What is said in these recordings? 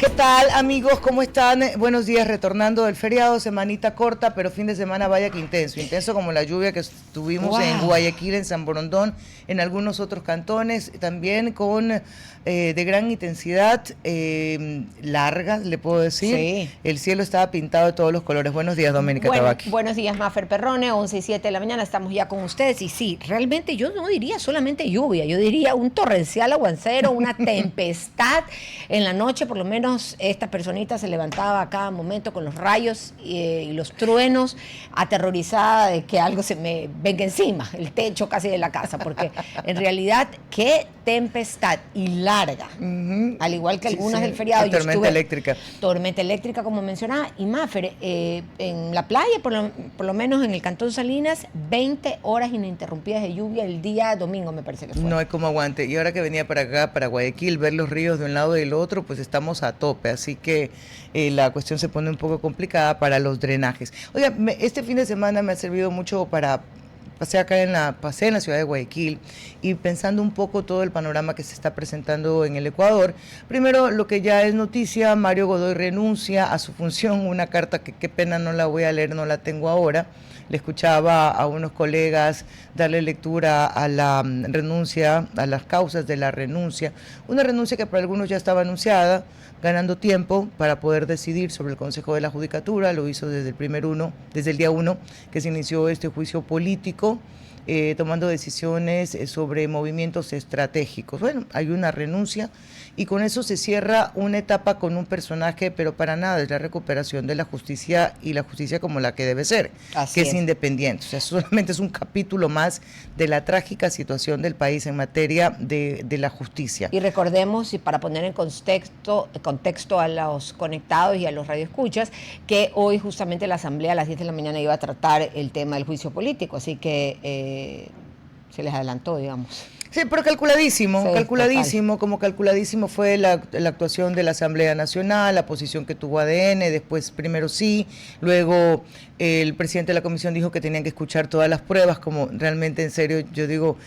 ¿Qué tal, amigos? ¿Cómo están? Buenos días, retornando del feriado, semanita corta, pero fin de semana vaya que intenso. Intenso como la lluvia que tuvimos en Guayaquil, en San Borondón, en algunos otros cantones, también con de gran intensidad, larga, le puedo decir. Sí. El cielo estaba pintado de todos los colores. Buenos días, Doménica Tabaqui. Buenos días, Mafer Perrone, 11:07 de la mañana, estamos ya con ustedes. Y sí, realmente yo no diría solamente lluvia, yo diría un torrencial aguacero, una tempestad. En la noche, por lo menos, esta personita se levantaba a cada momento con los rayos y los truenos, aterrorizada de que algo se me venga encima, el techo casi de la casa, porque en realidad, qué tempestad y larga. Al igual que algunas del feriado. Tormenta eléctrica. Tormenta eléctrica, como mencionaba. Y Mafer, en la playa, por lo menos en el Cantón Salinas, 20 horas ininterrumpidas de lluvia el día domingo, me parece que fue. No hay como aguante. Y ahora que venía para acá, para Guayaquil, ver los ríos de un lado y del otro, pues estamos a tope. Así que la cuestión se pone un poco complicada para los drenajes. Oiga, este fin de semana me ha servido mucho para... Pasé en la ciudad de Guayaquil y pensando un poco todo el panorama que se está presentando en el Ecuador. Primero, lo que ya es noticia, Mario Godoy renuncia a su función, una carta que qué pena no la voy a leer, no la tengo ahora. Le escuchaba a unos colegas darle lectura a la renuncia, a las causas de la renuncia. Una renuncia que para algunos ya estaba anunciada, ganando tiempo para poder decidir sobre el Consejo de la Judicatura. Lo hizo desde el día 1 que se inició este juicio político, tomando decisiones sobre movimientos estratégicos. Bueno, hay una renuncia y con eso se cierra una etapa con un personaje, pero para nada es la recuperación de la justicia y la justicia como la que debe ser, que es independiente. O sea, solamente es un capítulo más de la trágica situación del país en materia de la justicia. Y recordemos, y para poner en contexto a los conectados y a los radioescuchas, que hoy justamente la Asamblea a las 10 de la mañana iba a tratar el tema del juicio político, así que se les adelantó, digamos. Sí, pero calculadísimo, Sí, como calculadísimo fue la actuación de la Asamblea Nacional, la posición que tuvo ADN, después primero sí, luego el presidente de la comisión dijo que tenían que escuchar todas las pruebas, como realmente en serio yo digo,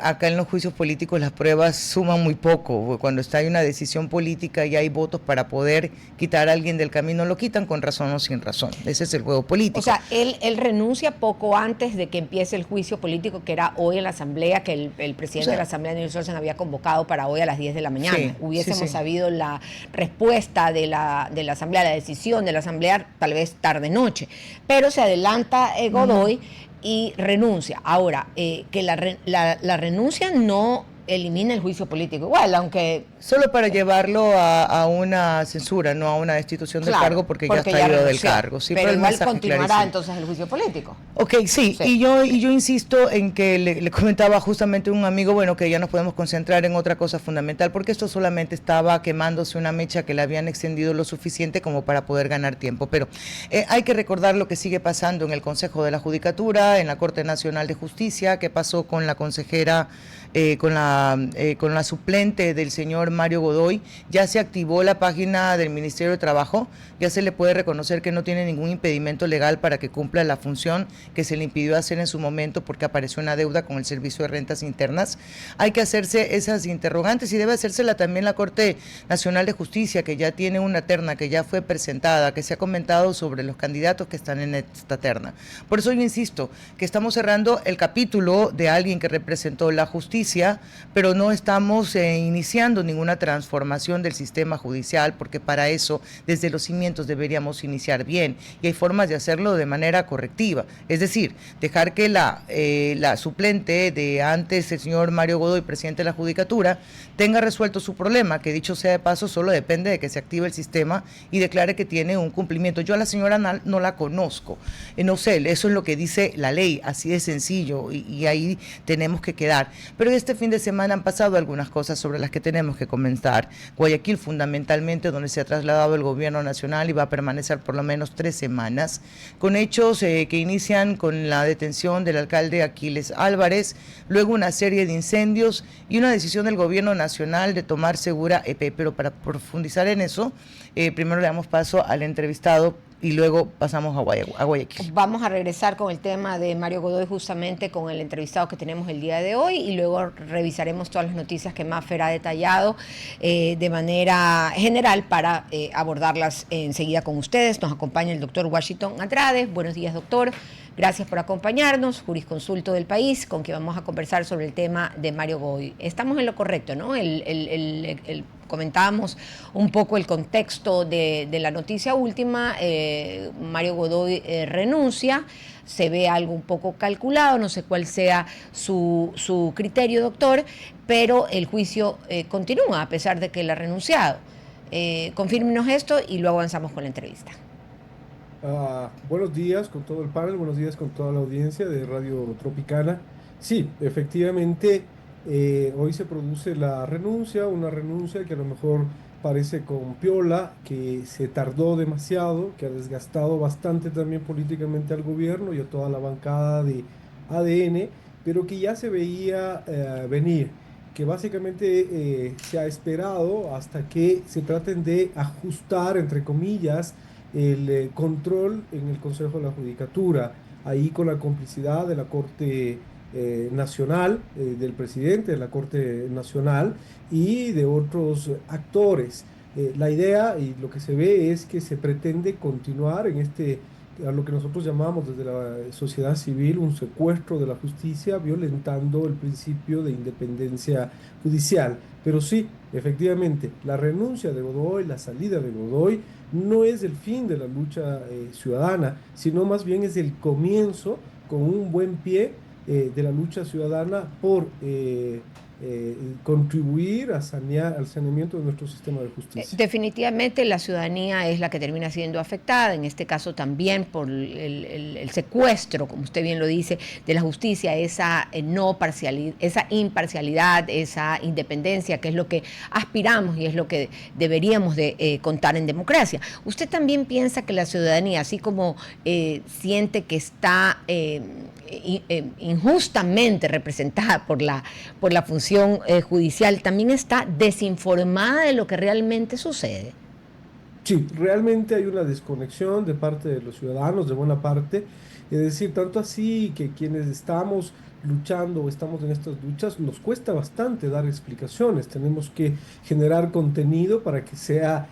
acá en los juicios políticos las pruebas suman muy poco. Cuando hay una decisión política y hay votos para poder quitar a alguien del camino, lo quitan con razón o sin razón. Ese es el juego político. O sea, él renuncia poco antes de que empiece el juicio político, que era hoy en la Asamblea, que el presidente de la Asamblea, Daniel Solsen, había convocado para hoy a las 10 de la mañana. Sí, Hubiésemos sabido la respuesta de la Asamblea, la decisión de la Asamblea, tal vez tarde-noche. Pero se adelanta Godoy y renuncia. Ahora, que la renuncia no elimina el juicio político igual, aunque... Solo para llevarlo a una censura, no a una destitución del cargo, porque ya está ido del cargo. Sí, pero igual continuará entonces el juicio político. Ok, sí. Y yo insisto en que le comentaba justamente a un amigo, bueno, que ya nos podemos concentrar en otra cosa fundamental, porque esto solamente estaba quemándose una mecha que le habían extendido lo suficiente como para poder ganar tiempo. Pero hay que recordar lo que sigue pasando en el Consejo de la Judicatura, en la Corte Nacional de Justicia, qué pasó con la consejera, con la suplente del señor Mario Godoy. Ya se activó la página del Ministerio de Trabajo, ya se le puede reconocer que no tiene ningún impedimento legal para que cumpla la función que se le impidió hacer en su momento porque apareció una deuda con el Servicio de Rentas Internas. Hay que hacerse esas interrogantes y debe hacérsela también la Corte Nacional de Justicia, que ya tiene una terna que ya fue presentada, que se ha comentado sobre los candidatos que están en esta terna. Por eso yo insisto que estamos cerrando el capítulo de alguien que representó la justicia, pero no estamos iniciando ninguna transformación del sistema judicial, porque para eso desde los cimientos deberíamos iniciar bien, y hay formas de hacerlo de manera correctiva, es decir, dejar que la suplente de antes, el señor Mario Godoy, presidente de la Judicatura, tenga resuelto su problema, que dicho sea de paso solo depende de que se active el sistema y declare que tiene un cumplimiento. Yo a la señora no la conozco, no sé, eso es lo que dice la ley, así de sencillo, y ahí tenemos que quedar. Pero este fin de semana han pasado algunas cosas sobre las que tenemos que comentar. Guayaquil, fundamentalmente, donde se ha trasladado el gobierno nacional y va a permanecer por lo menos 3 semanas, con hechos que inician con la detención del alcalde Aquiles Álvarez, luego una serie de incendios y una decisión del gobierno nacional de tomar Segura EP. Pero para profundizar en eso, primero le damos paso al entrevistado y luego pasamos a Guayaquil. Vamos a regresar con el tema de Mario Godoy, justamente con el entrevistado que tenemos el día de hoy, y luego revisaremos todas las noticias que Maffer ha detallado de manera general para abordarlas enseguida con ustedes. Nos acompaña el doctor Washington Andrade. Buenos días, doctor. Gracias por acompañarnos, jurisconsulto del país, con quien vamos a conversar sobre el tema de Mario Godoy. Estamos en lo correcto, ¿no? Comentábamos un poco el contexto de la noticia última. Mario Godoy renuncia, se ve algo un poco calculado, no sé cuál sea su criterio, doctor, pero el juicio continúa a pesar de que él ha renunciado. Confírmenos esto y luego avanzamos con la entrevista. Buenos días con todo el panel, buenos días con toda la audiencia de Radio Tropicana. Sí, efectivamente, hoy se produce la renuncia, una renuncia que a lo mejor parece con piola, que se tardó demasiado, que ha desgastado bastante también políticamente al gobierno y a toda la bancada de ADN, pero que ya se veía venir, que básicamente se ha esperado hasta que se traten de ajustar, entre comillas, el control en el Consejo de la Judicatura, ahí con la complicidad de la Corte Nacional, del presidente de la Corte Nacional y de otros actores. La idea y lo que se ve es que se pretende continuar en a lo que nosotros llamamos desde la sociedad civil un secuestro de la justicia, violentando el principio de independencia judicial. Pero sí, efectivamente, la renuncia de Godoy, la salida de Godoy, no es el fin de la lucha ciudadana, sino más bien es el comienzo con un buen pie de la lucha ciudadana por contribuir a al saneamiento de nuestro sistema de justicia. Definitivamente la ciudadanía es la que termina siendo afectada, en este caso también por el secuestro, como usted bien lo dice, de la justicia, esa no parcialidad, esa imparcialidad, esa independencia, que es lo que aspiramos y es lo que deberíamos de contar en democracia. ¿Usted también piensa que la ciudadanía, así como siente que está injustamente representada por la función judicial, también está desinformada de lo que realmente sucede? Sí, realmente hay una desconexión de parte de los ciudadanos, de buena parte, es decir, tanto así que quienes estamos luchando o estamos en estas luchas, nos cuesta bastante dar explicaciones, tenemos que generar contenido para que sea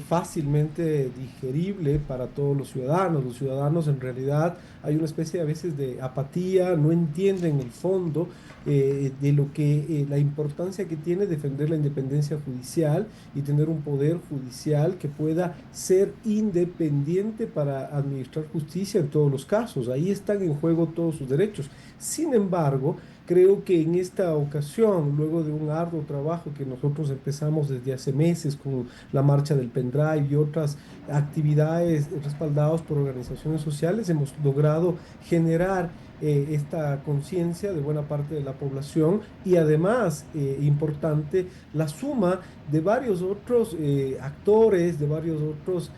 fácilmente digerible para todos los ciudadanos en realidad hay una especie a veces de apatía, no entienden el fondo de lo que la importancia que tiene defender la independencia judicial y tener un poder judicial que pueda ser independiente para administrar justicia en todos los casos. Ahí están en juego todos sus derechos. Sin embargo, creo que en esta ocasión, luego de un arduo trabajo que nosotros empezamos desde hace meses con la marcha del pendrive y otras actividades respaldadas por organizaciones sociales, hemos logrado generar esta conciencia de buena parte de la población y además, importante, la suma de varios otros actores, de varios otros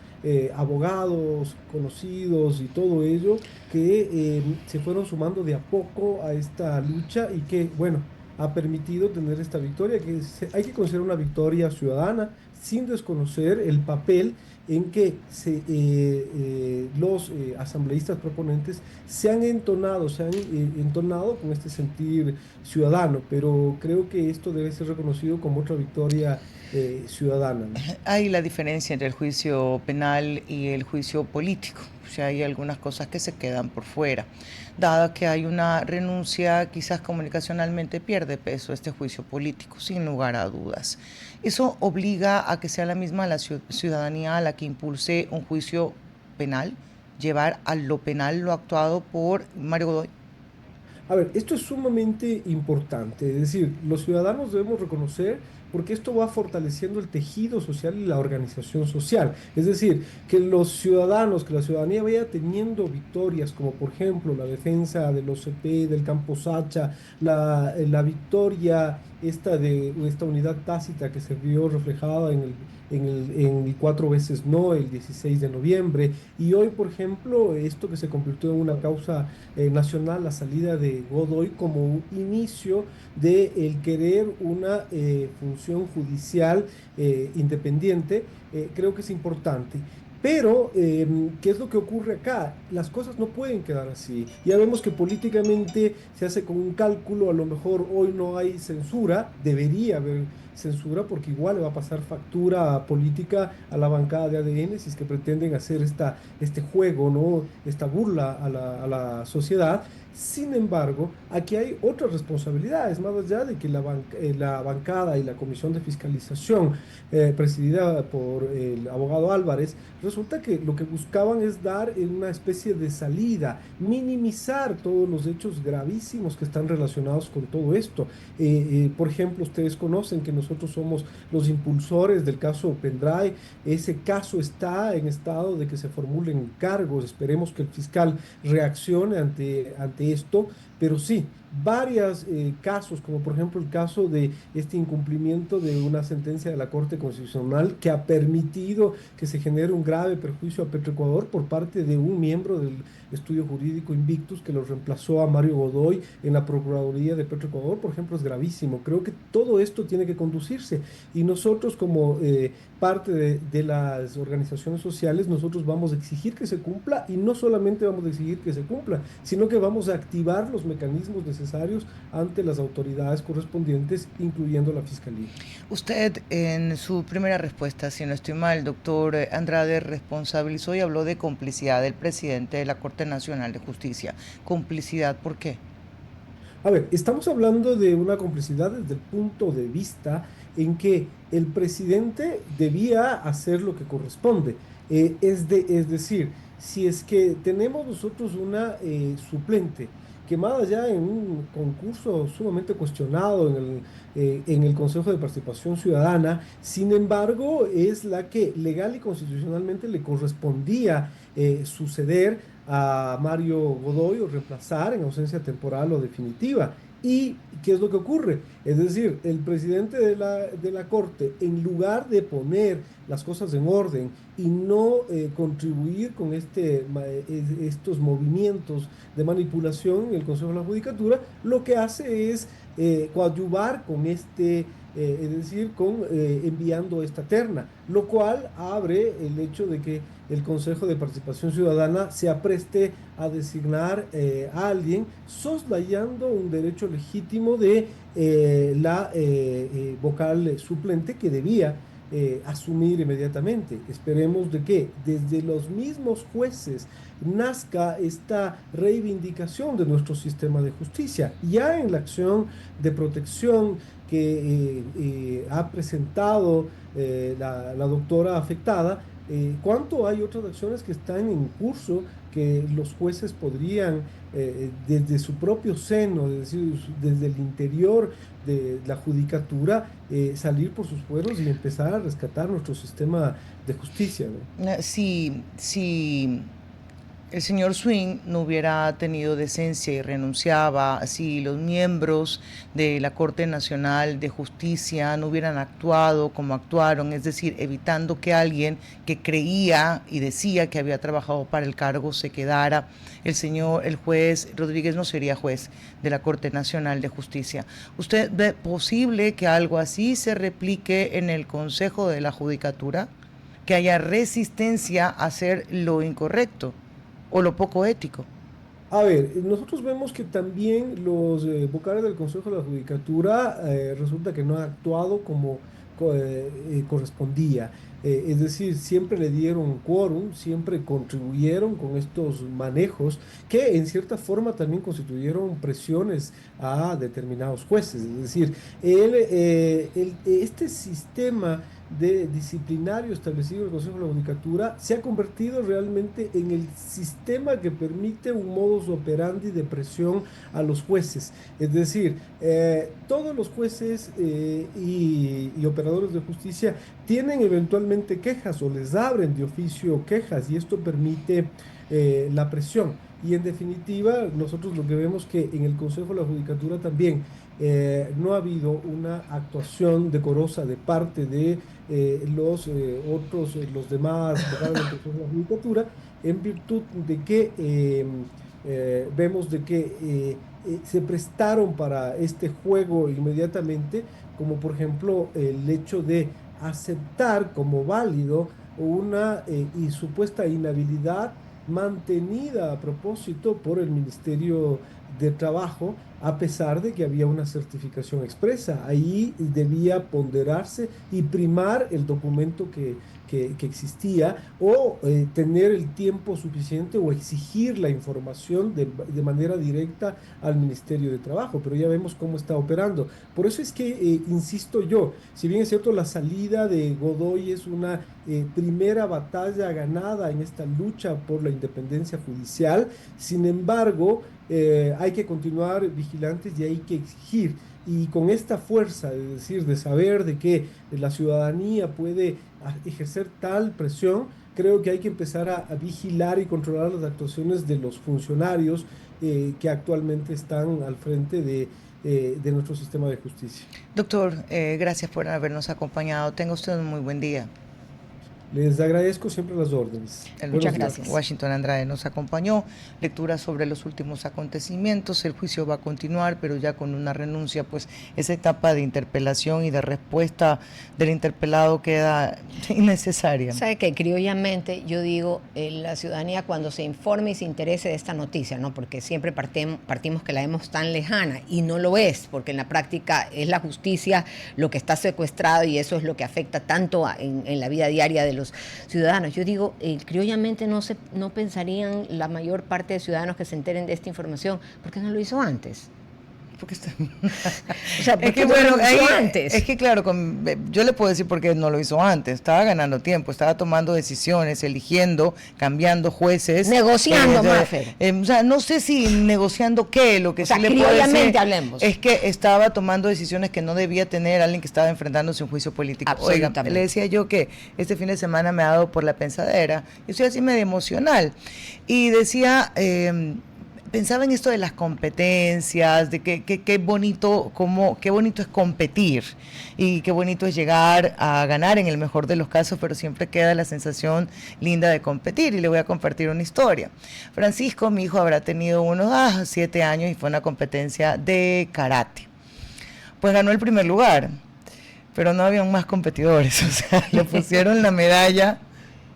abogados conocidos y todo ello que se fueron sumando de a poco a esta lucha y que, bueno, ha permitido tener esta victoria, que hay que considerar una victoria ciudadana sin desconocer el papel en que los asambleístas proponentes se han entonado con este sentir ciudadano, pero creo que esto debe ser reconocido como otra victoria ciudadana, ¿no? Hay la diferencia entre el juicio penal y el juicio político. O sea, hay algunas cosas que se quedan por fuera. Dado que hay una renuncia, quizás comunicacionalmente pierde peso este juicio político, sin lugar a dudas. Eso obliga a que sea la misma la ciudadanía a la que impulse un juicio penal, llevar a lo penal lo actuado por Mario Godoy. A ver, esto es sumamente importante, es decir, los ciudadanos debemos reconocer porque esto va fortaleciendo el tejido social y la organización social. Es decir, que los ciudadanos, que la ciudadanía vaya teniendo victorias, como por ejemplo la defensa del OCP, del Campo Sacha, la victoria de esta unidad tácita que se vio reflejada en el 4 veces no, el 16 de noviembre, y hoy, por ejemplo, esto que se convirtió en una causa nacional, la salida de Godoy como un inicio de el querer una función judicial independiente, creo que es importante. Pero, ¿qué es lo que ocurre acá? Las cosas no pueden quedar así. Ya vemos que políticamente se hace con un cálculo, a lo mejor hoy no hay censura, debería haber censura porque igual le va a pasar factura política a la bancada de ADN si es que pretenden hacer este juego, ¿no? Esta burla a la sociedad. Sin embargo, aquí hay otras responsabilidades, más allá de que la bancada y la comisión de fiscalización presidida por el abogado Álvarez, resulta que lo que buscaban es dar una especie de salida, minimizar todos los hechos gravísimos que están relacionados con todo esto. Por ejemplo, ustedes conocen que nosotros somos los impulsores del caso Pendrive. Ese caso está en estado de que se formulen cargos. Esperemos que el fiscal reaccione ante esto, pero sí, varios casos, como por ejemplo el caso de este incumplimiento de una sentencia de la Corte Constitucional que ha permitido que se genere un grave perjuicio a Petroecuador por parte de un miembro del estudio jurídico Invictus que lo reemplazó a Mario Godoy en la Procuraduría de Petroecuador, por ejemplo, es gravísimo. Creo que todo esto tiene que conducirse y nosotros como parte de las organizaciones sociales, nosotros vamos a exigir que se cumpla y no solamente vamos a exigir que se cumpla, sino que vamos a activar los mecanismos necesarios ante las autoridades correspondientes, incluyendo la Fiscalía. Usted en su primera respuesta, si no estoy mal, doctor Andrade, responsabilizó y habló de complicidad del presidente de la Corte Nacional de Justicia. ¿Complicidad por qué? A ver, estamos hablando de una complicidad desde el punto de vista en que el presidente debía hacer lo que corresponde. Es decir, si es que tenemos nosotros una suplente quemada ya en un concurso sumamente cuestionado en el Consejo de Participación Ciudadana, sin embargo, es la que legal y constitucionalmente le correspondía suceder a Mario Godoy o reemplazar en ausencia temporal o definitiva. ¿Y qué es lo que ocurre? Es decir, el presidente de la Corte, en lugar de poner las cosas en orden y no contribuir con estos movimientos de manipulación en el Consejo de la Judicatura, lo que hace es coadyuvar con es decir, enviando esta terna, lo cual abre el hecho de que el Consejo de Participación Ciudadana se apreste a designar a alguien soslayando un derecho legítimo de la vocal suplente que debía asumir inmediatamente. Esperemos de que desde los mismos jueces nazca esta reivindicación de nuestro sistema de justicia. Ya en la acción de protección que ha presentado la doctora afectada, ¿cuánto hay otras acciones que están en curso que los jueces podrían, desde su propio seno, es decir, desde el interior de la judicatura, salir por sus fueros y empezar a rescatar nuestro sistema de justicia, ¿no? Si el señor Swing no hubiera tenido decencia y renunciaba, si los miembros de la Corte Nacional de Justicia no hubieran actuado como actuaron, es decir, evitando que alguien que creía y decía que había trabajado para el cargo se quedara, el juez Rodríguez no sería juez de la Corte Nacional de Justicia. ¿Usted ve posible que algo así se replique en el Consejo de la Judicatura? ¿Que haya resistencia a hacer lo incorrecto o lo poco ético? A ver, nosotros vemos que también los vocales del Consejo de la Judicatura resulta que no han actuado como correspondía. Es decir, siempre le dieron quórum, siempre contribuyeron con estos manejos que en cierta forma también constituyeron presiones a determinados jueces. Es decir, este sistema de disciplinario establecido en el Consejo de la Judicatura se ha convertido realmente en el sistema que permite un modus operandi de presión a los jueces. Es decir, todos los jueces y operadores de justicia tienen eventualmente quejas o les abren de oficio quejas y esto permite la presión. Y en definitiva, nosotros lo que vemos que en el Consejo de la Judicatura también no ha habido una actuación decorosa de parte de los demás vocales del Consejo de la Judicatura, en virtud de que vemos de que se prestaron para este juego inmediatamente, como por ejemplo el hecho de aceptar como válido una y supuesta inhabilidad mantenida a propósito por el Ministerio de Trabajo, a pesar de que había una certificación expresa. Ahí debía ponderarse y primar el documento que existía, o tener el tiempo suficiente o exigir la información de manera directa al Ministerio de Trabajo, pero ya vemos cómo está operando. Por eso es que, insisto yo, si bien es cierto, la salida de Godoy es una primera batalla ganada en esta lucha por la independencia judicial, sin embargo, hay que continuar vigilantes y hay que exigir. Y con esta fuerza, es decir, de saber de que la ciudadanía puede ejercer tal presión, creo que hay que empezar a vigilar y controlar las actuaciones de los funcionarios que actualmente están al frente de nuestro sistema de justicia. Doctor, gracias por habernos acompañado. Tenga usted un muy buen día. Les agradezco siempre las órdenes. Muchas gracias. Washington Andrade nos acompañó. Lectura sobre los últimos acontecimientos. El juicio va a continuar, pero ya con una renuncia, pues esa etapa de interpelación y de respuesta del interpelado queda innecesaria. ¿Sabe qué? Criollamente yo digo, la ciudadanía cuando se informe y se interese de esta noticia, ¿no? Porque siempre partimos que la vemos tan lejana, y no lo es, porque en la práctica es la justicia lo que está secuestrado, y eso es lo que afecta tanto en la vida diaria de los ciudadanos. Yo digo, criollamente no pensarían la mayor parte de ciudadanos que se enteren de esta información, ¿por qué no lo hizo antes? Porque está... O sea, ¿por qué no lo hizo antes? Es que claro, yo le puedo decir por qué no lo hizo antes. Estaba ganando tiempo, estaba tomando decisiones, eligiendo, cambiando jueces. Negociando, Mafer. O sea, no sé si negociando qué, lo que o sí sea, le puedo decir hablemos. es que estaba tomando decisiones que no debía tener alguien que estaba enfrentándose a un juicio político. Oiga, le decía yo que este fin de semana me ha dado por la pensadera, yo soy así medio emocional, y decía... pensaba en esto de las competencias, de qué bonito es competir y qué bonito es llegar a ganar en el mejor de los casos, pero siempre queda la sensación linda de competir, y le voy a compartir una historia. Francisco, mi hijo, habrá tenido unos 7 años y fue a una competencia de karate. Pues ganó el primer lugar, pero no habían más competidores, o sea, le pusieron la medalla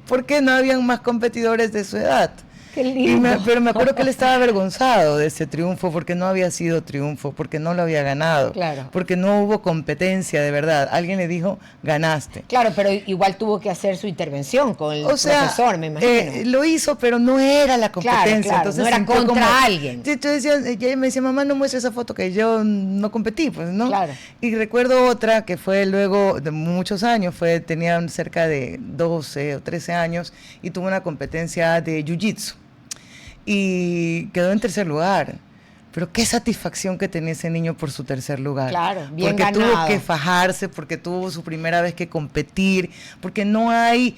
porque no habían más competidores de su edad. Qué lindo. Pero me acuerdo que él estaba avergonzado de ese triunfo, porque no había sido triunfo, porque no lo había ganado, claro, porque no hubo competencia de verdad. Alguien le dijo, ganaste. Claro, pero igual tuvo que hacer su intervención con el profesor, me imagino. Lo hizo, pero no era la competencia. Claro, entonces no era contra alguien. Ella me decía, mamá, no muestres esa foto que yo no competí, pues, ¿no? Claro. Y recuerdo otra que fue luego de muchos años, tenía cerca de 12 o 13 años, y tuvo una competencia de jiu-jitsu. Y quedó en tercer lugar. Pero qué satisfacción que tenía ese niño por su tercer lugar. Claro, bien porque ganado. Tuvo que fajarse, porque tuvo su primera vez que competir, porque no hay...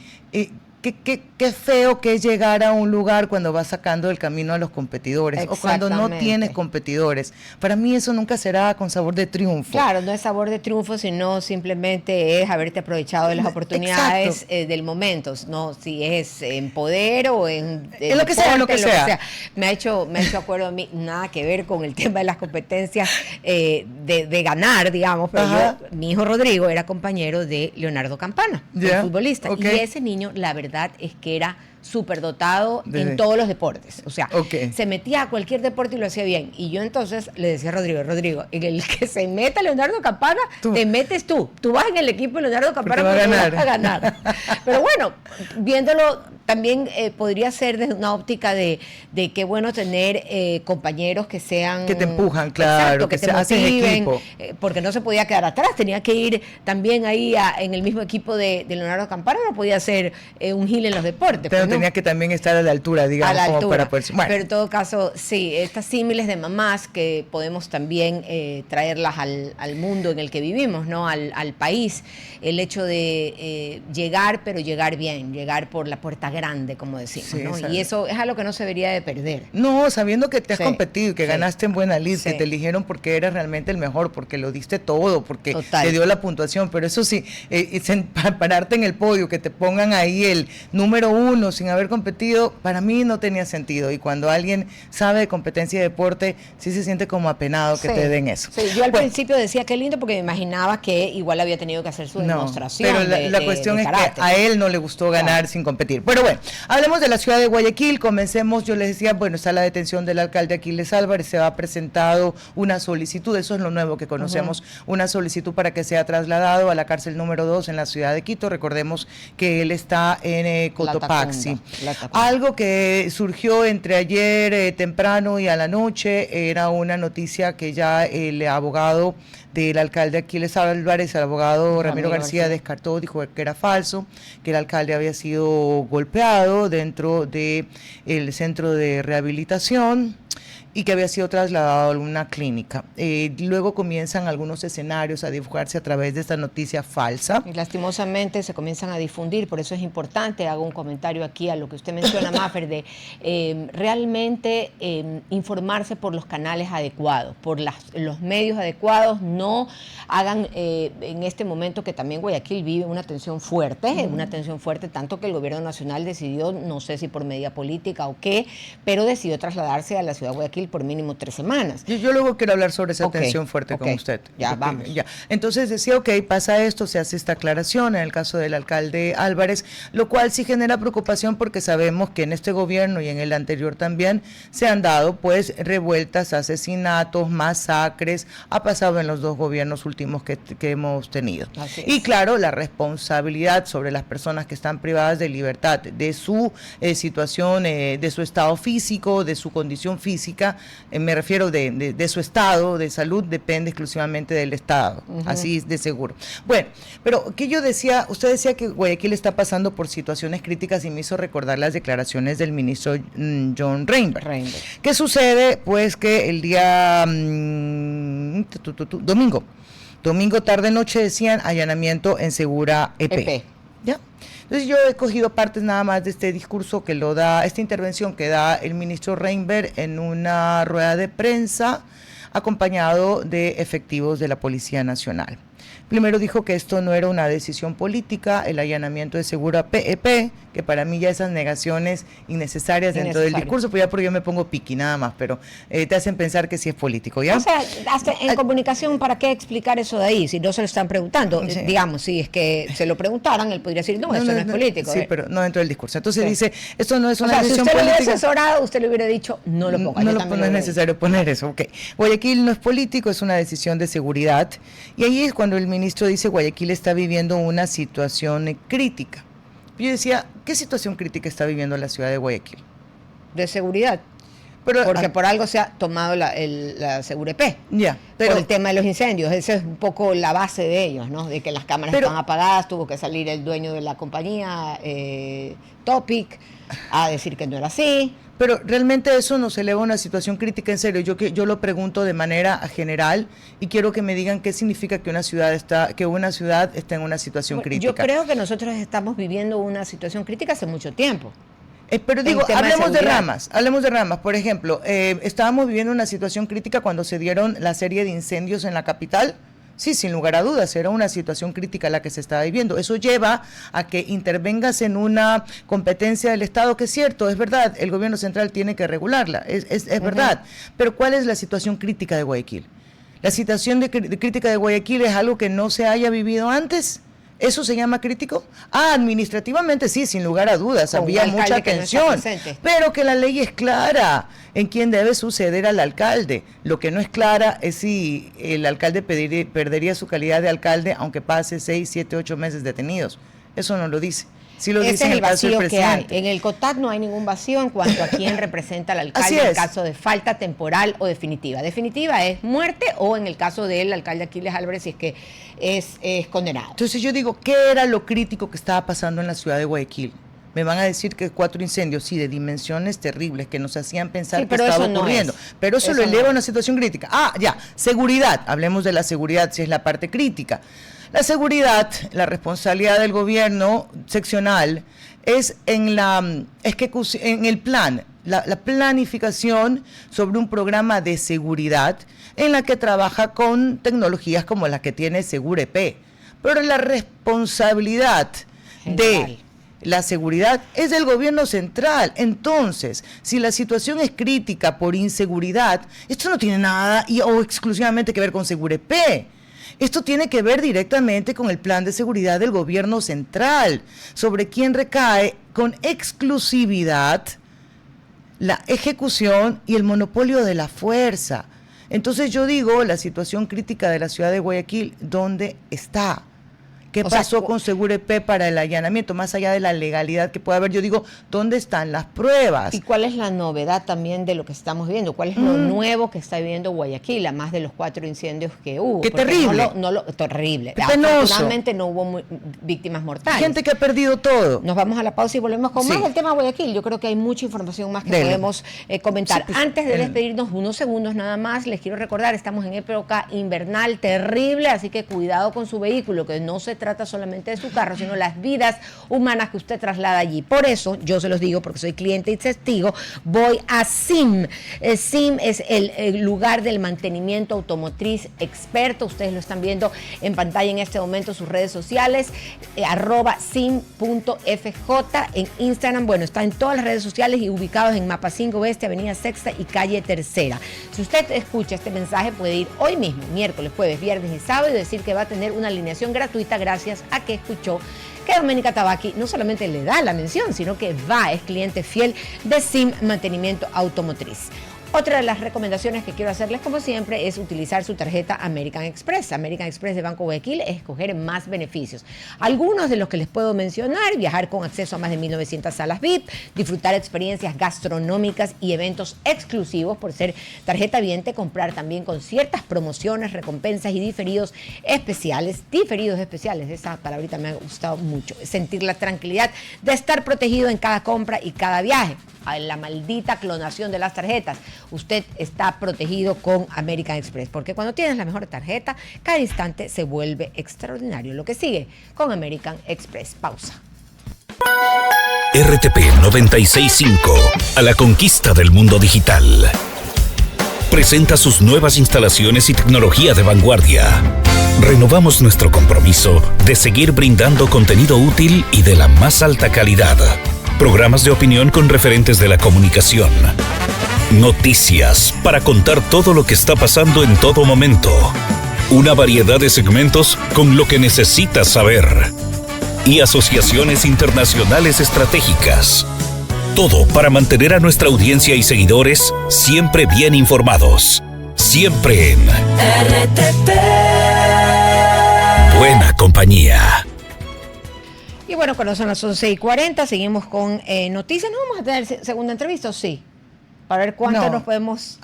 Qué feo que es llegar a un lugar cuando vas sacando el camino a los competidores, o cuando no tienes competidores. Para mí eso nunca será con sabor de triunfo. Claro, no es sabor de triunfo, sino simplemente es haberte aprovechado de las oportunidades del momento, no si es en poder o en lo que sea, lo que sea. Me ha hecho acuerdo a mí, nada que ver con el tema de las competencias de ganar, digamos, pero mi hijo Rodrigo era compañero de Leonardo Campana, el futbolista, y ese niño, la verdad es que era súper dotado en todos los deportes, o sea, se metía a cualquier deporte y lo hacía bien, y yo entonces le decía a Rodrigo, en el que se meta Leonardo Campana, te metes tú vas en el equipo de Leonardo Campana porque vas a ganar. Pero bueno, viéndolo también podría ser desde una óptica de qué bueno tener compañeros que sean... Que te empujan, claro, exacto, que te motiven, porque no se podía quedar atrás, tenía que ir también ahí en el mismo equipo de Leonardo Campana, no podía ser un gil en los deportes. Pero tenía que también estar a la altura, digamos, a la altura. Para poder... Bueno. Pero en todo caso, sí, estas símiles de mamás que podemos también traerlas al mundo en el que vivimos, ¿no? Al país, el hecho de llegar, pero llegar bien, llegar por la puerta grande, como decimos, ¿no? Y eso es algo que no se debería de perder. No, sabiendo que te has competido y que ganaste en buena lid, que te eligieron porque eres realmente el mejor, porque lo diste todo, porque te dio la puntuación, pero eso sí, pararte en el podio, que te pongan ahí el número 1, sin haber competido, para mí no tenía sentido. Y cuando alguien sabe de competencia y deporte, sí se siente como apenado que te den eso. Sí, yo al principio decía que lindo porque me imaginaba que igual había tenido que hacer su demostración. Pero la cuestión es que a él no le gustó ganar sin competir. Pero bueno, hablemos de la ciudad de Guayaquil. Comencemos, yo les decía, bueno, está la detención del alcalde Aquiles Álvarez, se ha presentado una solicitud, eso es lo nuevo que conocemos, una solicitud para que sea trasladado a la cárcel número 2 en la ciudad de Quito. Recordemos que él está en Cotopaxi. Algo que surgió entre ayer temprano y a la noche era una noticia que ya el abogado del alcalde Aquiles Álvarez, el abogado Ramiro García descartó, dijo que era falso, que el alcalde había sido golpeado dentro del centro de rehabilitación y que había sido trasladado a una clínica. Luego comienzan algunos escenarios a dibujarse a través de esta noticia falsa. Y lastimosamente se comienzan a difundir, por eso es importante, hago un comentario aquí a lo que usted menciona, Maffer, de realmente informarse por los canales adecuados, por los medios adecuados, no hagan en este momento que también Guayaquil vive una tensión fuerte, tanto que el gobierno nacional decidió, no sé si por medida política o qué, pero decidió trasladarse a la ciudad de Guayaquil por mínimo 3 semanas. Yo luego quiero hablar sobre esa tensión fuerte con usted. Ya, vamos. Ya. Entonces decía, pasa esto, se hace esta aclaración en el caso del alcalde Álvarez, lo cual sí genera preocupación porque sabemos que en este gobierno y en el anterior también se han dado pues revueltas, asesinatos, masacres, ha pasado en los 2 gobiernos últimos que hemos tenido. Y claro, la responsabilidad sobre las personas que están privadas de libertad, de su situación, de su estado físico, de su condición física, me refiero de su estado de salud, depende exclusivamente del Estado, así de seguro. Bueno, pero que yo decía, usted decía que Guayaquil está pasando por situaciones críticas y me hizo recordar las declaraciones del ministro John Reinberg. ¿Qué sucede? Pues que el día domingo tarde-noche decían allanamiento en Segura EP. ¿Ya? Entonces yo he cogido partes nada más de este discurso que lo da, esta intervención que da el ministro Reinberg en una rueda de prensa acompañado de efectivos de la Policía Nacional. Primero dijo que esto no era una decisión política, el allanamiento de Segura PEP, que para mí ya esas negaciones innecesarias dentro del discurso, pues ya porque yo me pongo piqui nada más, pero te hacen pensar que sí es político, ¿ya? O sea, hasta en comunicación, ¿para qué explicar eso de ahí? Si no se lo están preguntando, digamos, si es que se lo preguntaran, él podría decir, no, eso no es político. Sí, pero no dentro del discurso. Entonces dice, esto no es una decisión política. Si usted lo hubiera asesorado, usted le hubiera dicho, no lo ponga. No es necesario poner eso, Guayaquil no es político, es una decisión de seguridad, y ahí es cuando el ministro dice, Guayaquil está viviendo una situación crítica. Yo decía, ¿qué situación crítica está viviendo la ciudad de Guayaquil? De seguridad. Porque por algo se ha tomado la Segurep. Por el tema de los incendios. Esa es un poco la base de ellos, ¿no? De que las cámaras están apagadas, tuvo que salir el dueño de la compañía, Topic, a decir que no era así. Pero realmente eso nos eleva a una situación crítica en serio. Yo lo pregunto de manera general y quiero que me digan qué significa que una ciudad está en una situación crítica. Yo creo que nosotros estamos viviendo una situación crítica hace mucho tiempo. Pero digo, hablemos de ramas. Por ejemplo, estábamos viviendo una situación crítica cuando se dieron la serie de incendios en la capital. Sí, sin lugar a dudas, era una situación crítica la que se estaba viviendo. Eso lleva a que intervengas en una competencia del Estado, que es cierto, es verdad, el gobierno central tiene que regularla, es verdad. Pero ¿cuál es la situación crítica de Guayaquil? La situación de crítica de Guayaquil es algo que no se haya vivido antes. ¿Eso se llama crítico? Administrativamente sí, sin lugar a dudas, había mucha tensión, pero que la ley es clara en quién debe suceder al alcalde. Lo que no es clara es si el alcalde perdería su calidad de alcalde aunque pase 6, 7, 8 meses detenidos. Eso no lo dice. Sí lo dice en el caso del vacío que hay. presidente. En el COTAC no hay ningún vacío en cuanto a quién representa al alcalde en caso de falta temporal o definitiva. Definitiva es muerte o en el caso del alcalde Aquiles Álvarez si es que es condenado. Entonces yo digo, ¿qué era lo crítico que estaba pasando en la ciudad de Guayaquil? Me van a decir que 4 incendios, sí, de dimensiones terribles, que nos hacían pensar que estaba ocurriendo. Pero eso lo eleva a una situación crítica. Seguridad. Hablemos de la seguridad, si es la parte crítica. La seguridad, la responsabilidad del gobierno seccional es en el plan, la planificación sobre un programa de seguridad en la que trabaja con tecnologías como la que tiene Segurep. Pero la responsabilidad de la seguridad es del gobierno central. Entonces, si la situación es crítica por inseguridad, esto no tiene nada o exclusivamente que ver con Segurep. Esto tiene que ver directamente con el plan de seguridad del gobierno central, sobre quien recae con exclusividad la ejecución y el monopolio de la fuerza. Entonces yo digo, la situación crítica de la ciudad de Guayaquil, ¿dónde está? ¿Qué pasó con Segurep para el allanamiento? Más allá de la legalidad que pueda haber, yo digo, ¿dónde están las pruebas? ¿Y cuál es la novedad también de lo que estamos viendo? ¿Cuál es lo nuevo que está viviendo Guayaquil, a más de los 4 incendios que hubo? ¡Qué terrible! Terrible. ¡Qué penoso! Afortunadamente no hubo víctimas mortales. Gente que ha perdido todo. Nos vamos a la pausa y volvemos con más del tema Guayaquil. Yo creo que hay mucha información más que podemos comentar. Sí, pues, antes de despedirnos, unos segundos nada más, les quiero recordar, estamos en época invernal terrible, así que cuidado con su vehículo, que no se trata solamente de su carro, sino las vidas humanas que usted traslada allí. Por eso, yo se los digo porque soy cliente y testigo, voy a SIM. SIM es el lugar del mantenimiento automotriz experto. Ustedes lo están viendo en pantalla en este momento, sus redes sociales, @sim.fj en Instagram. Bueno, está en todas las redes sociales y ubicados en Mapa 5 Oeste, Avenida Sexta y Calle Tercera. Si usted escucha este mensaje, puede ir hoy mismo, miércoles, jueves, viernes y sábado, y decir que va a tener una alineación gratuita gracias a que escuchó que Doménica Tabaqui no solamente le da la mención, sino que es cliente fiel de SIM Mantenimiento Automotriz. Otra de las recomendaciones que quiero hacerles, como siempre, es utilizar su tarjeta American Express. American Express de Banco Guayaquil es escoger más beneficios. Algunos de los que les puedo mencionar: viajar con acceso a más de 1.900 salas VIP, disfrutar experiencias gastronómicas y eventos exclusivos por ser tarjeta viente, comprar también con ciertas promociones, recompensas y diferidos especiales. Diferidos especiales, esa palabrita me ha gustado mucho. Sentir la tranquilidad de estar protegido en cada compra y cada viaje. La maldita clonación de las tarjetas. Usted está protegido con American Express, porque cuando tienes la mejor tarjeta, cada instante se vuelve extraordinario. Lo que sigue con American Express. Pausa. RTP 965, a la conquista del mundo digital. Presenta sus nuevas instalaciones y tecnología de vanguardia. Renovamos nuestro compromiso de seguir brindando contenido útil y de la más alta calidad. Programas de opinión con referentes de la comunicación. Noticias para contar todo lo que está pasando en todo momento. Una variedad de segmentos con lo que necesitas saber. Y asociaciones internacionales estratégicas. Todo para mantener a nuestra audiencia y seguidores siempre bien informados. Siempre en RTP. Buena compañía. Y bueno, cuando son las 11:40, seguimos con noticias. ¿No vamos a tener segunda entrevista o sí? Para ver cuánto nos podemos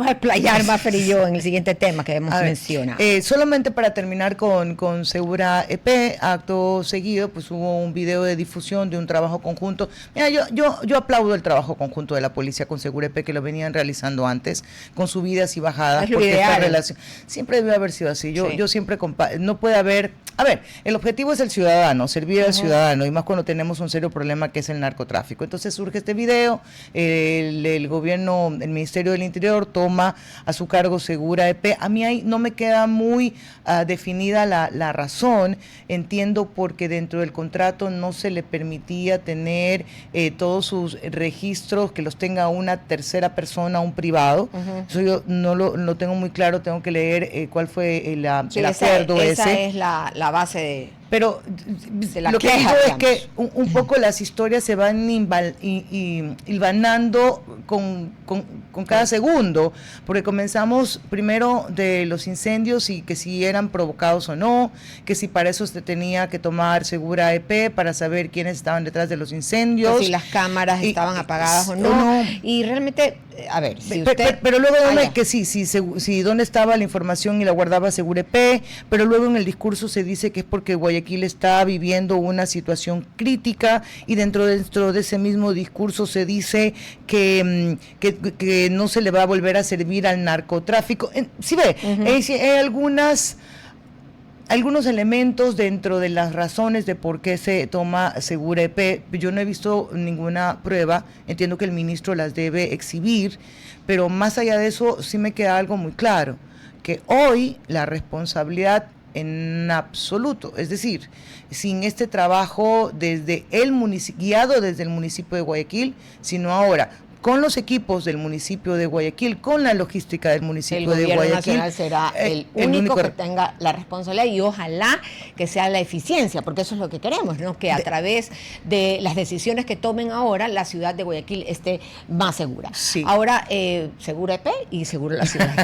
explayar Maffer y yo en el siguiente tema que hemos mencionado. Solamente para terminar con Segurep, acto seguido, pues hubo un video de difusión de un trabajo conjunto. Mira, yo aplaudo el trabajo conjunto de la policía con Segurep, que lo venían realizando antes, con subidas y bajadas. Es lo ideal. Esta relación siempre debió haber sido así. Yo siempre no puede haber. A ver, el objetivo es el ciudadano, servir al ciudadano, y más cuando tenemos un serio problema que es el narcotráfico. Entonces surge este video, el gobierno, el Ministerio del Interior toma a su cargo Segurep. A mí ahí no me queda muy definida la razón. Entiendo porque dentro del contrato no se le permitía tener todos sus registros, que los tenga una tercera persona, un privado. Eso yo no lo tengo muy claro, tengo que leer cuál fue el acuerdo ese. Esa es la base de... Pero lo que digo es que un poco las historias se van hilvanando con cada segundo, porque comenzamos primero de los incendios y que si eran provocados o no, que si para eso se tenía que tomar Segurep para saber quiénes estaban detrás de los incendios. Que si las cámaras estaban apagadas o no. Y realmente, a ver, si usted... Pero luego que sí, dónde estaba la información y la guardaba Segurep, pero luego en el discurso se dice que es porque Guayaquil está viviendo una situación crítica, y dentro de ese mismo discurso se dice que no se le va a volver a servir al narcotráfico. ¿Sí ve? Hay algunos elementos dentro de las razones de por qué se toma Segurep. Yo no he visto ninguna prueba, entiendo que el ministro las debe exhibir, pero más allá de eso sí me queda algo muy claro, que hoy la responsabilidad en absoluto. Es decir, sin este trabajo guiado desde el municipio de Guayaquil, sino ahora con los equipos del municipio de Guayaquil, con la logística del municipio de Guayaquil. El gobierno nacional será el único que tenga la responsabilidad, y ojalá que sea la eficiencia, porque eso es lo que queremos, ¿no? Que a través de las decisiones que tomen ahora, la ciudad de Guayaquil esté más segura. Sí. Ahora, segura EP y segura la ciudad.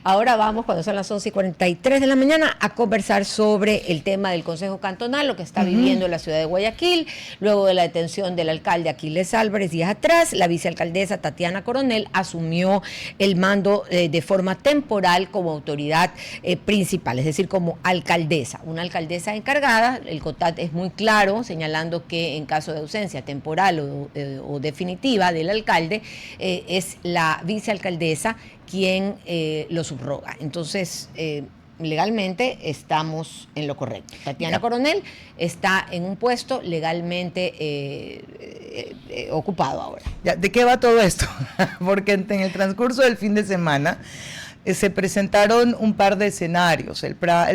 Ahora vamos, cuando son las 11:43 de la mañana, a conversar sobre el tema del Consejo Cantonal, lo que está viviendo la ciudad de Guayaquil, luego de la detención del alcalde Aquiles Álvarez días atrás. La vicealcaldesa Tatiana Coronel asumió el mando de forma temporal como autoridad principal, es decir, como alcaldesa, una alcaldesa encargada. El COTAT es muy claro, señalando que en caso de ausencia temporal o definitiva del alcalde, es la vicealcaldesa quien lo subroga. Entonces, legalmente estamos en lo correcto. Tatiana Coronel está en un puesto legalmente ocupado ahora. ¿De qué va todo esto? Porque en el transcurso del fin de semana se presentaron un par de escenarios, el bla,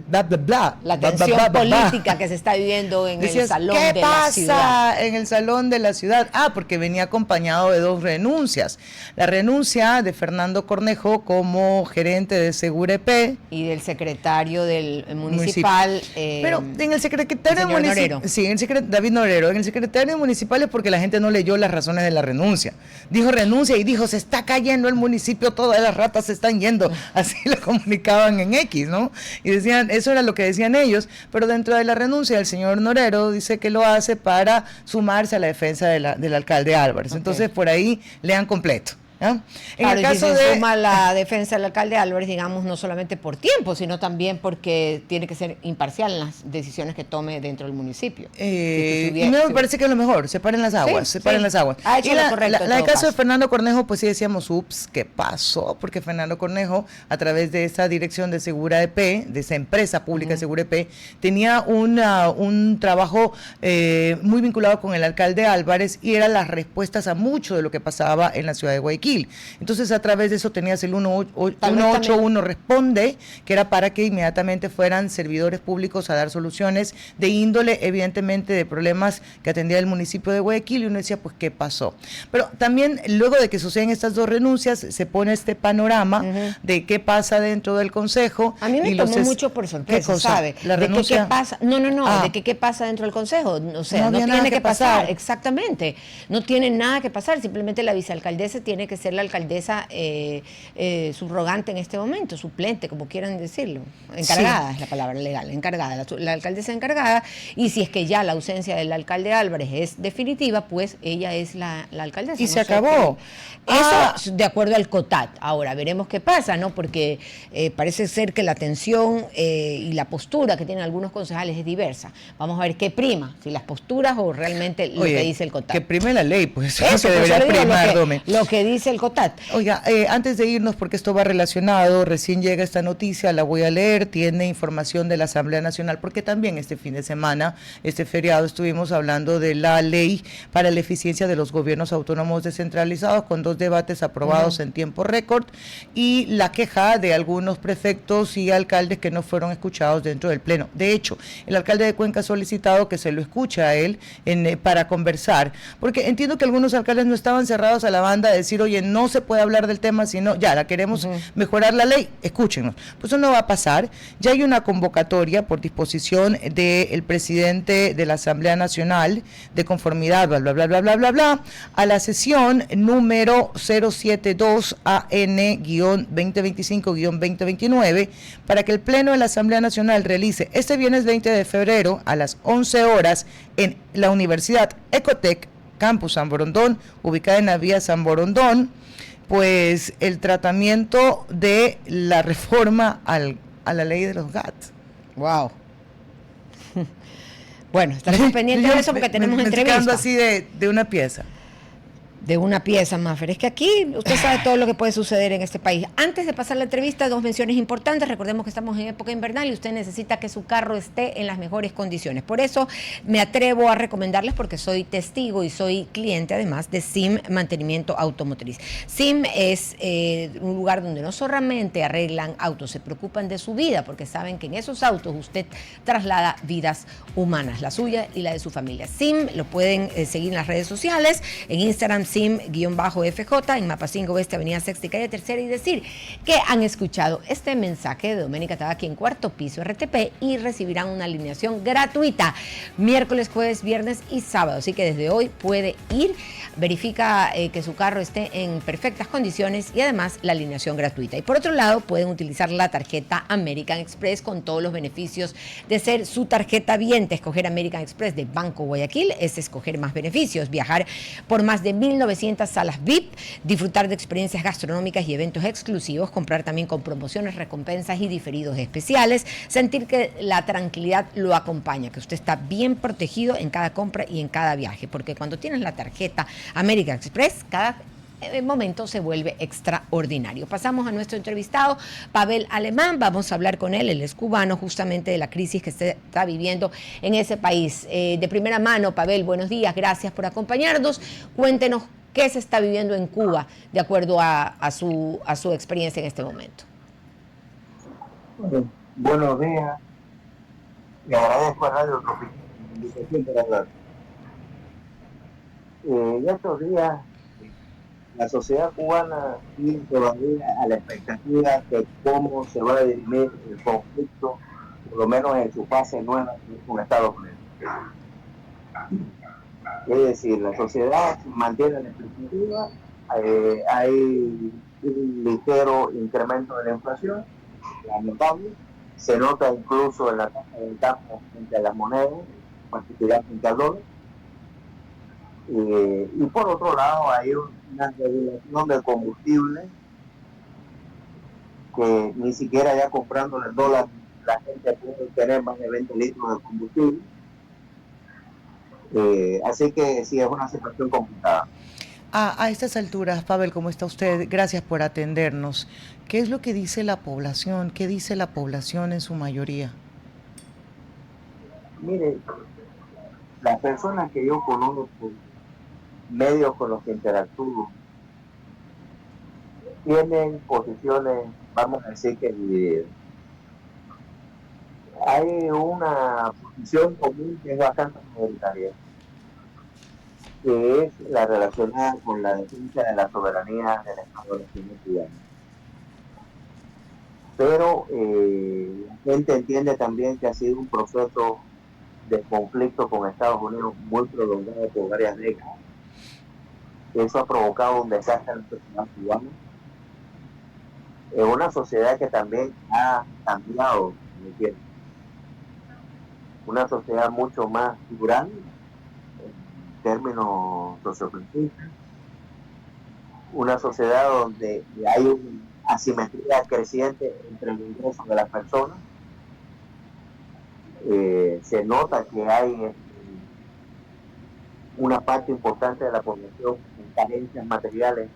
bla, bla. La tensión política que se está viviendo en el salón de la ciudad. ¿Qué pasa en el salón de la ciudad? Porque venía acompañado de 2 renuncias. La renuncia de Fernando Cornejo como gerente de Segura EP. Y del secretario del municipal. Pero en el secretario municipal. Sí, David Norero. En el secretario municipal es porque la gente no leyó las razones de la renuncia. Dijo renuncia y dijo, se está cayendo el municipio, todas las ratas se están yendo, así lo comunicaban en X, ¿no? Y decían, eso era lo que decían ellos, pero dentro de la renuncia el señor Norero dice que lo hace para sumarse a la defensa del alcalde Álvarez. Okay. Entonces, por ahí lean completo. ¿no? En el caso si se suma la defensa del alcalde Álvarez, digamos, no solamente por tiempo, sino también porque tiene que ser imparcial en las decisiones que tome dentro del municipio. Y me parece que es lo mejor, separen las aguas, las aguas. Ha hecho lo correcto. El caso de Fernando Cornejo, pues sí decíamos, ups, ¿qué pasó? Porque Fernando Cornejo, a través de esa dirección de Segura EP, de esa empresa pública de Segura EP, tenía un trabajo muy vinculado con el alcalde Álvarez, y eran las respuestas a mucho de lo que pasaba en la ciudad de Guayaquil. Entonces, a través de eso tenías el 181 Responde, que era para que inmediatamente fueran servidores públicos a dar soluciones de índole, evidentemente, de problemas que atendía el municipio de Guayaquil, y uno decía, pues, ¿qué pasó? Pero también, luego de que suceden estas 2 renuncias, se pone este panorama de qué pasa dentro del Consejo. A mí me tomó mucho por sorpresa, ¿sabe? ¿La renuncia? ¿Qué pasa? No, de que qué pasa dentro del Consejo. O sea, no tiene que pasar. Exactamente. No tiene nada que pasar. Simplemente la vicealcaldesa tiene que ser la alcaldesa subrogante en este momento, suplente, como quieran decirlo. Encargada es la palabra legal, encargada, la alcaldesa encargada, y si es que ya la ausencia del alcalde Álvarez es definitiva, pues ella es la alcaldesa. Y no se acabó. Eso de acuerdo al COTAT. Ahora, veremos qué pasa, ¿no? Porque parece ser que la tensión y la postura que tienen algunos concejales es diversa. Vamos a ver qué prima, si las posturas o realmente lo que dice el COTAT. Que prime la ley, pues eso debería primar, lo que dice el COTAT. Oiga, antes de irnos, porque esto va relacionado, recién llega esta noticia, la voy a leer, tiene información de la Asamblea Nacional, porque también este fin de semana, este feriado, estuvimos hablando de la ley para la eficiencia de los gobiernos autónomos descentralizados, con 2 debates aprobados en tiempo récord, y la queja de algunos prefectos y alcaldes que no fueron escuchados dentro del Pleno. De hecho, el alcalde de Cuenca ha solicitado que se lo escuche a él para conversar, porque entiendo que algunos alcaldes no estaban cerrados a la banda de decir, oye, no se puede hablar del tema, sino ya la queremos mejorar la ley, escúchenos. Pues eso no va a pasar. Ya hay una convocatoria por disposición del presidente de la Asamblea Nacional de conformidad, bla, bla, bla, bla, bla, bla, bla, a la sesión número 072 AN-2025-2029 para que el Pleno de la Asamblea Nacional realice este viernes 20 de febrero a las 11 horas en la Universidad Ecotec, Campus San Borondón, ubicada en la vía San Borondón, pues el tratamiento de la reforma a la ley de los GAT. Wow. Bueno, estaremos pendientes de eso porque tenemos entrevista. Así de una pieza. De una pieza, Maffer. Es que aquí usted sabe todo lo que puede suceder en este país. Antes de pasar la entrevista, 2 menciones importantes. Recordemos que estamos en época invernal y usted necesita que su carro esté en las mejores condiciones. Por eso me atrevo a recomendarles, porque soy testigo y soy cliente además de SIM Mantenimiento Automotriz. SIM es un lugar donde no solamente arreglan autos, se preocupan de su vida, porque saben que en esos autos usted traslada vidas humanas, la suya y la de su familia. SIM lo pueden seguir en las redes sociales, en Instagram SIM-FJ, en Mapacingo Oeste, Avenida Sexta y Calle Tercera, y decir que han escuchado este mensaje de Doménica Tabaqui en cuarto piso RTP y recibirán una alineación gratuita miércoles, jueves, viernes y sábado. Así que desde hoy puede ir, verifica que su carro esté en perfectas condiciones y además la alineación gratuita. Y por otro lado, pueden utilizar la tarjeta American Express con todos los beneficios de ser su tarjeta viente. Escoger American Express de Banco Guayaquil es escoger más beneficios, viajar por más de 1.900 salas VIP, disfrutar de experiencias gastronómicas y eventos exclusivos, comprar también con promociones, recompensas y diferidos especiales, sentir que la tranquilidad lo acompaña, que usted está bien protegido en cada compra y en cada viaje, porque cuando tienes la tarjeta American Express, cada momento se vuelve extraordinario. Pasamos a nuestro entrevistado, Pavel Alemán. Vamos a hablar con él es cubano, justamente de la crisis que se está viviendo en ese país. De primera mano, Pavel, buenos días, gracias por acompañarnos. Cuéntenos qué se está viviendo en Cuba de acuerdo a su experiencia en este momento. Bueno, buenos días. Le agradezco a Radio Tropical la invitación para hablar. En estos días, la sociedad cubana sigue todavía a la expectativa de cómo se va a dirimir el conflicto, por lo menos en su fase nueva con Estados Unidos. Es decir, la sociedad mantiene la expectativa, hay un ligero incremento de la inflación, lamentable, se nota incluso en la tasa de cambio frente a las monedas, en particular frente al dólar. Y por otro lado hay una regulación del combustible que ni siquiera ya comprando el dólar la gente puede tener más de 20 litros de combustible. Así que sí, es una situación complicada. A estas alturas, Pavel, ¿cómo está usted? Gracias por atendernos. ¿Qué es lo que dice la población? ¿Qué dice la población en su mayoría? Mire, las personas que yo conozco, medios con los que interactúo, tienen posiciones, vamos a decir que divididas. Hay una posición común que es bastante mayoritaria, que es la relacionada con la defensa de la soberanía del Estado nacional cubano. Pero la gente entiende también que ha sido un proceso de conflicto con Estados Unidos muy prolongado por varias décadas. Eso ha provocado un desastre en la sociedad cubana. Es una sociedad que también ha cambiado en el tiempo. Una sociedad mucho más plural en términos sociopolíticos. Una sociedad donde hay una asimetría creciente entre los ingresos de las personas. Se nota que hay una parte importante de la población con carencias materiales,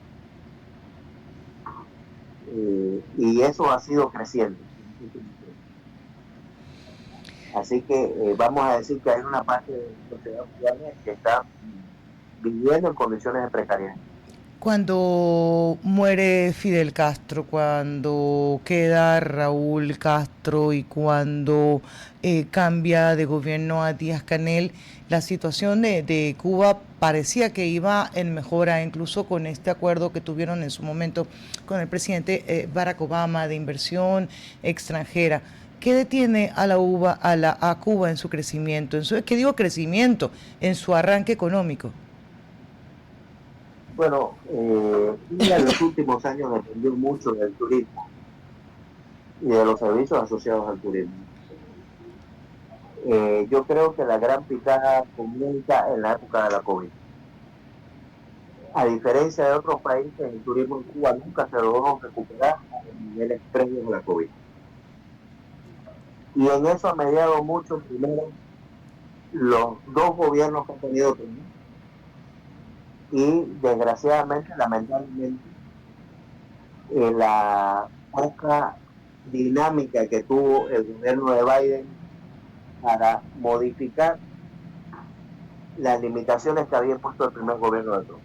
y eso ha sido creciendo. Así que vamos a decir que hay una parte de la sociedad cubana que está viviendo en condiciones de precariedad. Cuando muere Fidel Castro, cuando queda Raúl Castro y cuando cambia de gobierno a Díaz-Canel, la situación de Cuba parecía que iba en mejora, incluso con este acuerdo que tuvieron en su momento con el presidente Barack Obama de inversión extranjera. ¿Qué detiene a a Cuba en su crecimiento? ¿Qué digo crecimiento? En su arranque económico. Bueno, en los últimos años dependió mucho del turismo y de los servicios asociados al turismo. Yo creo que la gran picada comienza en la época de la COVID. A diferencia de otros países, el turismo en Cuba nunca se logró recuperar a los niveles previos de la COVID. Y en eso ha mediado mucho, primero, los dos gobiernos que han tenido y desgraciadamente, lamentablemente, la poca dinámica que tuvo el gobierno de Biden para modificar las limitaciones que había puesto el primer gobierno de Trump.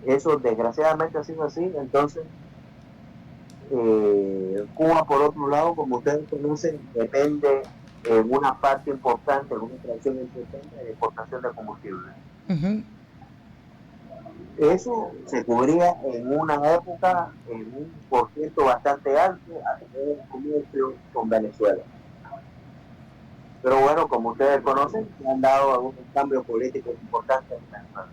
Eso desgraciadamente ha sido así. Entonces, Cuba, por otro lado, como ustedes conocen, depende en una parte importante, en una fracción importante de la importación de combustible. Ujú. Eso se cubría en una época en un porcentaje bastante alto a través del comercio con Venezuela. Pero bueno, como ustedes conocen, se han dado algunos cambios políticos importantes en Venezuela.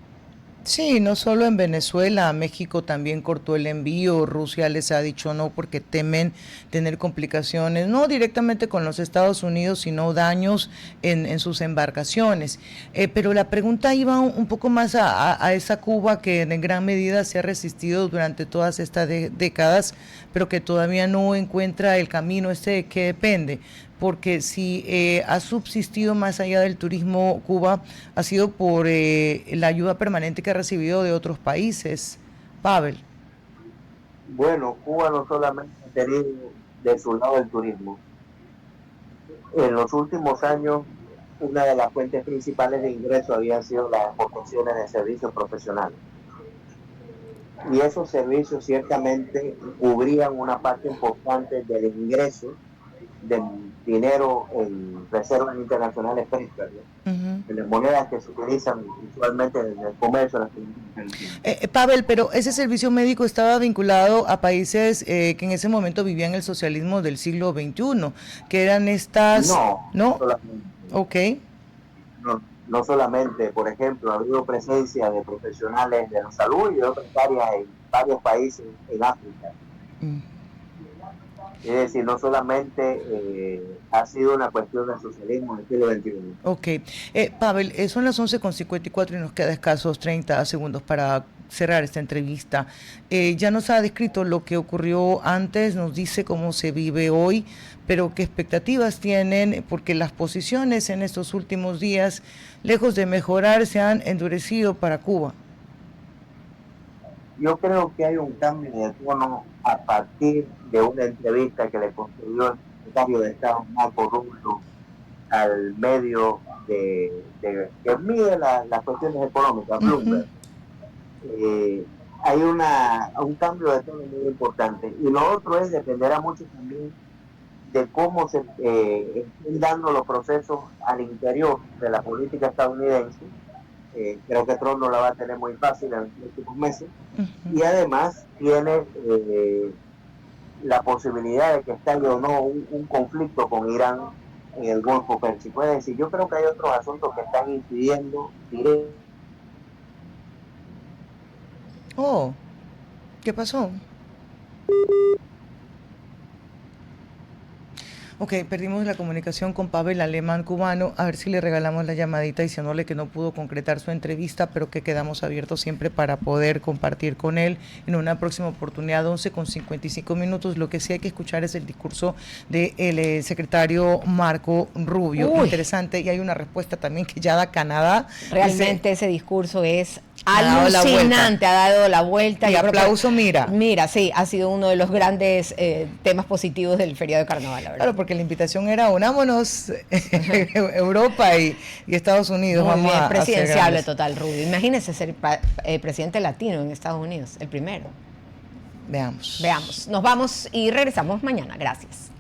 Sí, no solo en Venezuela, México también cortó el envío, Rusia les ha dicho no porque temen tener complicaciones, no directamente con los Estados Unidos, sino daños en sus embarcaciones. Pero la pregunta iba un poco más a esa Cuba que en gran medida se ha resistido durante todas estas décadas, pero que todavía no encuentra el camino ese que depende. Porque si ha subsistido más allá del turismo Cuba, ha sido por la ayuda permanente que ha recibido de otros países. Pavel. Bueno, Cuba no solamente ha tenido de su lado el turismo. En los últimos años, una de las fuentes principales de ingreso habían sido las exportaciones de servicios profesionales. Y esos servicios ciertamente cubrían una parte importante del ingreso de dinero en reservas internacionales frescas, ¿no? En las monedas que se utilizan usualmente en el comercio. Pavel, pero ese servicio médico estaba vinculado a países que en ese momento vivían el socialismo del siglo XXI, que eran estas... No solamente. Ok. No solamente, por ejemplo, ha habido presencia de profesionales de la salud y de otras áreas en varios países en África. Es decir, no solamente ha sido una cuestión de socialismo en el siglo XXI. Ok. Pavel, son las 11:54 y nos queda escasos 30 segundos para cerrar esta entrevista. Ya nos ha descrito lo que ocurrió antes, nos dice cómo se vive hoy, pero qué expectativas tienen, porque las posiciones en estos últimos días, lejos de mejorar, se han endurecido para Cuba. Yo creo que hay un cambio de tono a partir de una entrevista que le concedió el secretario de Estado Marco Rubio al medio que mide las cuestiones económicas, Bloomberg. Hay un cambio de tono muy importante. Y lo otro dependerá mucho también de cómo se estén dando los procesos al interior de la política estadounidense. Creo que Trump no la va a tener muy fácil en los próximos meses. Y además tiene la posibilidad de que estalle o no un conflicto con Irán en el Golfo Pérsico. Es decir, yo creo que hay otros asuntos que están incidiendo directamente. Oh, ¿qué pasó? Ok, perdimos la comunicación con Pavel, alemán cubano. A ver si le regalamos la llamadita diciéndole que no pudo concretar su entrevista, pero que quedamos abiertos siempre para poder compartir con él en una próxima oportunidad. 11:55. Lo que sí hay que escuchar es el discurso del secretario Marco Rubio. Uy. Interesante, y hay una respuesta también que ya da Canadá. Realmente ese discurso es dado la alucinante, ha dado la vuelta. Y Yo creo que- aplauso, mira. Mira, sí, ha sido uno de los grandes temas positivos del feriado de carnaval, la verdad. Claro, porque la invitación era unámonos Europa y Estados Unidos. Muy Vamos bien, a ser presidenciable grandes. total, Rubio. Imagínese ser presidente latino en Estados Unidos, el primero. Veamos. Veamos. Nos vamos y regresamos mañana. Gracias.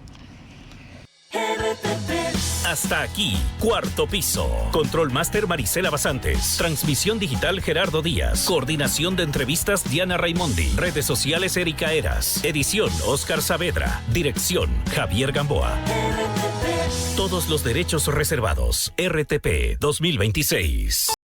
Hasta aquí, Cuarto Piso. Control Master Marisela Basantes. Transmisión digital Gerardo Díaz. Coordinación de entrevistas Diana Raimondi. Redes sociales Erika Eras. Edición Oscar Saavedra. Dirección Javier Gamboa. Todos los derechos reservados. RTP 2026.